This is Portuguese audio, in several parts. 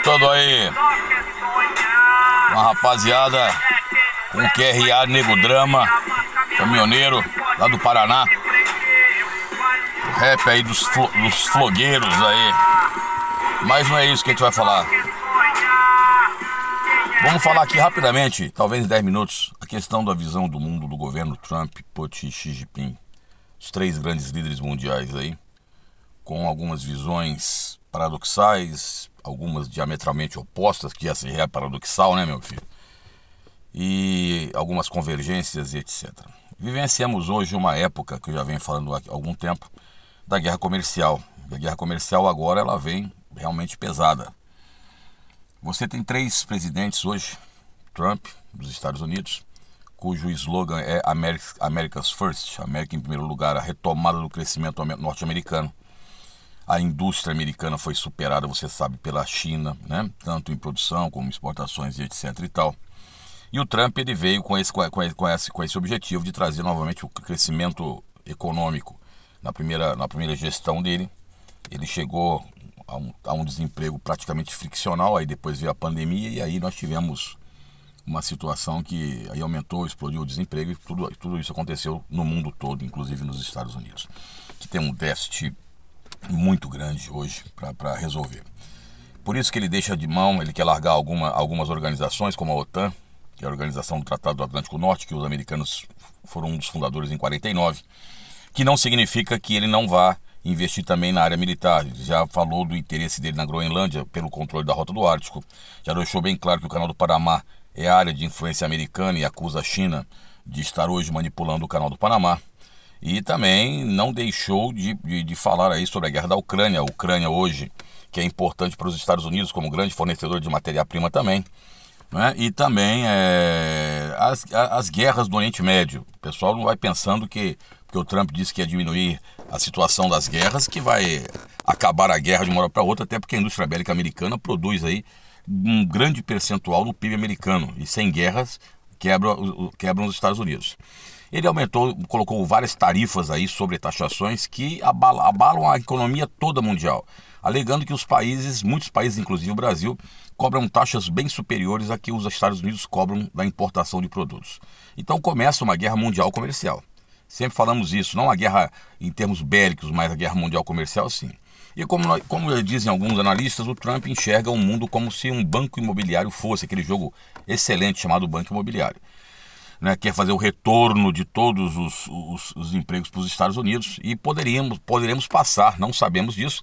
Voltando aí, uma rapaziada com QRA Nego Drama, caminhoneiro lá do Paraná. Rap aí dos flogueiros aí. Mas não é isso que a gente vai falar. Vamos falar aqui rapidamente, talvez em 10 minutos, a questão da visão do mundo do governo Trump, Putin e Xi Jinping. Os três grandes líderes mundiais aí, com algumas visões paradoxais, algumas diametralmente opostas, que essa é paradoxal, né, meu filho? E algumas convergências e etc. Vivenciamos hoje uma época, que eu já venho falando há algum tempo, da guerra comercial. E a guerra comercial agora ela vem realmente pesada. Você tem três presidentes hoje, Trump, dos Estados Unidos, cujo slogan é America's First, América em primeiro lugar, a retomada do crescimento norte-americano. A indústria americana foi superada, você sabe, pela China, né? Tanto em produção como em exportações e etc e tal. E o Trump ele veio com esse objetivo de trazer novamente o crescimento econômico. Na primeira gestão dele, ele chegou a um desemprego praticamente friccional, aí depois veio a pandemia e aí nós tivemos uma situação que aí aumentou, explodiu o desemprego e tudo isso aconteceu no mundo todo, inclusive nos Estados Unidos, que tem um déficit muito grande hoje para resolver. Por isso que ele deixa de mão, ele quer largar algumas organizações como a OTAN, que é a Organização do Tratado do Atlântico Norte, que os americanos foram um dos fundadores em 49, que não significa que ele não vá investir também na área militar. Ele já falou do interesse dele na Groenlândia pelo controle da Rota do Ártico, já deixou bem claro que o Canal do Panamá é área de influência americana e acusa a China de estar hoje manipulando o Canal do Panamá. E também não deixou de falar aí sobre a guerra da Ucrânia. A Ucrânia hoje, que é importante para os Estados Unidos como grande fornecedor de matéria-prima também, né? E também as guerras do Oriente Médio. O pessoal não vai pensando que o Trump disse que ia diminuir a situação das guerras, que vai acabar a guerra de uma hora para outra, até porque a indústria bélica americana produz aí um grande percentual do PIB americano, e sem guerras quebram os Estados Unidos. Ele colocou várias tarifas aí sobre taxações que abalam a economia toda mundial, alegando que muitos países, inclusive o Brasil, cobram taxas bem superiores a que os Estados Unidos cobram da importação de produtos. Então começa uma guerra mundial comercial. Sempre falamos isso, não a guerra em termos bélicos, mas a guerra mundial comercial, sim. E como dizem alguns analistas, o Trump enxerga o mundo como se um banco imobiliário fosse, aquele jogo excelente chamado banco imobiliário. Né? Quer fazer o retorno de todos os empregos para os Estados Unidos e poderemos passar, não sabemos disso,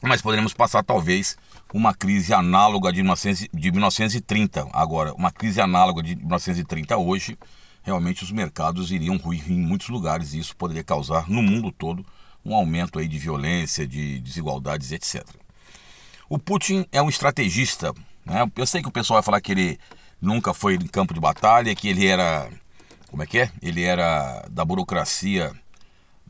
mas poderemos passar talvez uma crise análoga de 1930. Agora, uma crise análoga de 1930 hoje, realmente os mercados iriam ruir em muitos lugares e isso poderia causar no mundo todo um aumento aí de violência, de desigualdades, etc. O Putin é um estrategista, né? Eu sei que o pessoal vai falar que ele nunca foi em campo de batalha, que ele era, Ele era da burocracia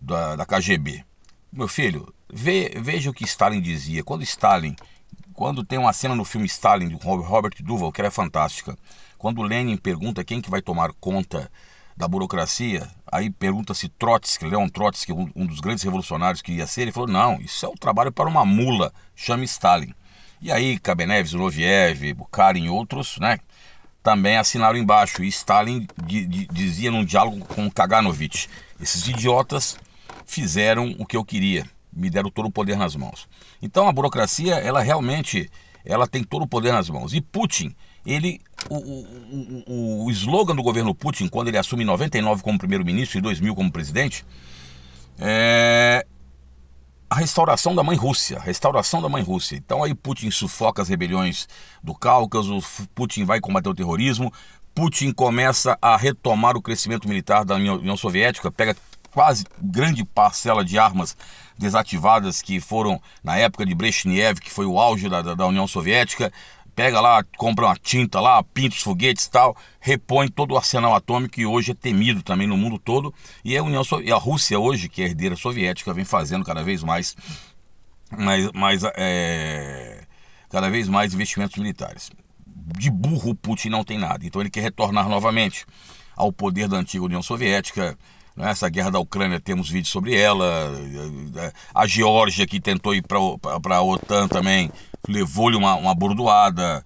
da KGB. Meu filho, veja o que Stalin dizia. Quando tem uma cena no filme Stalin, de Robert Duvall, que era fantástica, quando Lenin pergunta quem que vai tomar conta da burocracia, aí pergunta-se Leon Trotsky, um dos grandes revolucionários que ia ser, ele falou, não, isso é um trabalho para uma mula, chame Stalin. E aí Kamenev, Zinoviev, Bukharin e outros, né, também assinaram embaixo. E Stalin dizia num diálogo com Kaganovich, esses idiotas fizeram o que eu queria, me deram todo o poder nas mãos. Então a burocracia, ela realmente tem todo o poder nas mãos. E Putin, o slogan do governo Putin, quando ele assume em 99 como primeiro-ministro e 2000 como presidente, é a restauração da mãe Rússia. Então aí Putin sufoca as rebeliões do Cáucaso, Putin vai combater o terrorismo, Putin começa a retomar o crescimento militar da União Soviética, pega quase grande parcela de armas desativadas que foram na época de Brezhnev, que foi o auge da União Soviética, pega lá, compra uma tinta lá, pinta os foguetes e tal, repõe todo o arsenal atômico que hoje é temido também no mundo todo, e a Rússia hoje, que é herdeira soviética, vem fazendo cada vez mais investimentos militares. De burro o Putin não tem nada, então ele quer retornar novamente ao poder da antiga União Soviética. Essa guerra da Ucrânia, temos vídeos sobre ela. A Geórgia, que tentou ir para a OTAN também, levou-lhe uma bordoada.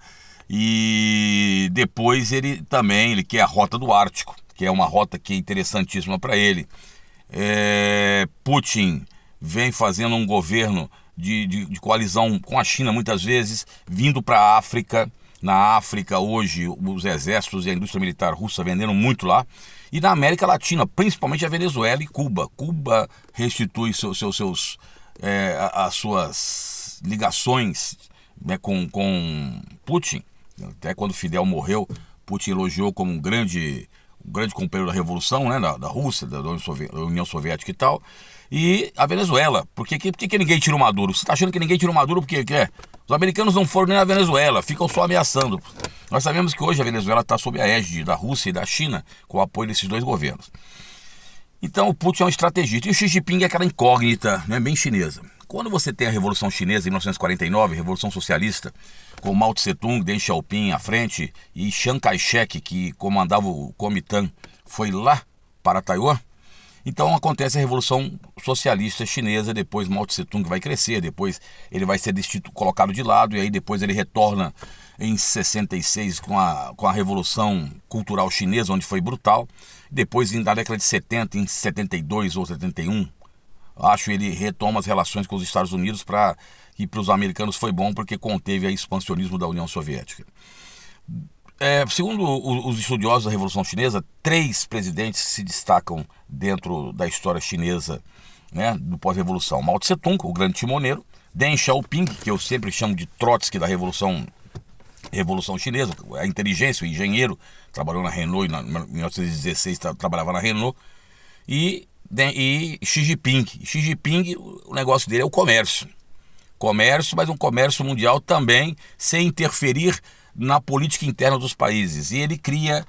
E depois ele quer a rota do Ártico, que é uma rota que é interessantíssima para ele. Putin vem fazendo um governo de coalizão com a China, muitas vezes, vindo para a África. Na África, hoje, os exércitos e a indústria militar russa vendendo muito lá. E na América Latina, principalmente a Venezuela e Cuba. Cuba restitui as suas ligações, né, com Putin. Até quando Fidel morreu, Putin elogiou como um grande companheiro da revolução, né, da Rússia, da União Soviética e tal. E a Venezuela. Por que ninguém tira o Maduro? Você está achando que ninguém tira o Maduro porque quer? Os americanos não foram nem na Venezuela, ficam só ameaçando. Nós sabemos que hoje a Venezuela está sob a égide da Rússia e da China, com o apoio desses dois governos. Então o Putin é um estrategista. E o Xi Jinping é aquela incógnita, né, bem chinesa. Quando você tem a Revolução Chinesa em 1949, a Revolução Socialista, com Mao Tse-tung, Deng Xiaoping à frente e Chiang Kai-shek, que comandava o Kuomintang, foi lá para Taiwan. Então acontece a Revolução Socialista Chinesa, depois Mao Tse-tung vai crescer, depois ele vai ser colocado de lado, e aí depois ele retorna em 66 com a Revolução Cultural Chinesa, onde foi brutal. Depois, na década de 70, em 72 ou 71, ele retoma as relações com os Estados Unidos, e para os americanos foi bom porque conteve o expansionismo da União Soviética. Segundo os estudiosos da Revolução Chinesa, 3 presidentes se destacam dentro da história chinesa, né, do pós-revolução. Mao Tse-tung, o grande timoneiro, Deng Xiaoping, que eu sempre chamo de Trotsky da Revolução Chinesa, a inteligência, o engenheiro, trabalhou na Renault, em 1916 trabalhava na Renault, e Xi Jinping. Xi Jinping, o negócio dele é o comércio, mas um comércio mundial também, sem interferir na política interna dos países. E ele cria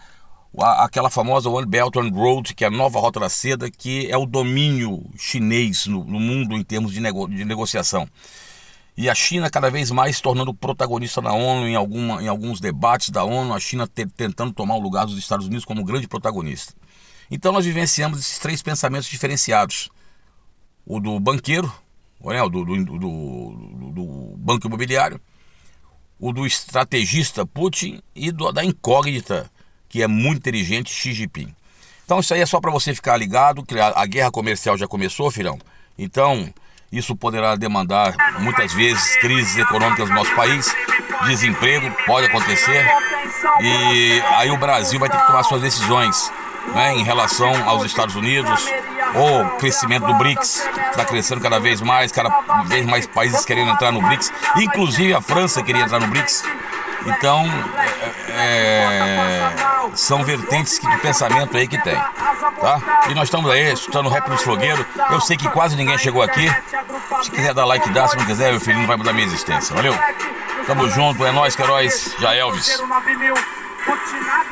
aquela famosa One Belt One Road, que é a nova Rota da Seda, que é o domínio chinês no mundo em termos de negociação. E a China cada vez mais se tornando protagonista na ONU, em alguns debates da ONU, a China tentando tomar o lugar dos Estados Unidos como grande protagonista. Então nós vivenciamos esses 3 pensamentos diferenciados. O do banqueiro, o do banco imobiliário, o do estrategista Putin e da incógnita, que é muito inteligente, Xi Jinping. Então isso aí é só para você ficar ligado, que a guerra comercial já começou, filhão. Então isso poderá demandar muitas vezes crises econômicas no nosso país, desemprego pode acontecer, e aí o Brasil vai ter que tomar suas decisões, né, em relação aos Estados Unidos, ou o crescimento do BRICS, que está crescendo cada vez mais países querendo entrar no BRICS, inclusive a França queria entrar no BRICS. Então, são vertentes de pensamento aí que tem, tá? E nós estamos aí, escutando o Rap dos Flogueiros. Eu sei que quase ninguém chegou aqui. Se quiser dar like, dá. Se não quiser, meu filho, não vai mudar minha existência. Valeu? Tamo junto, é nóis, que heróis. Já Elvis.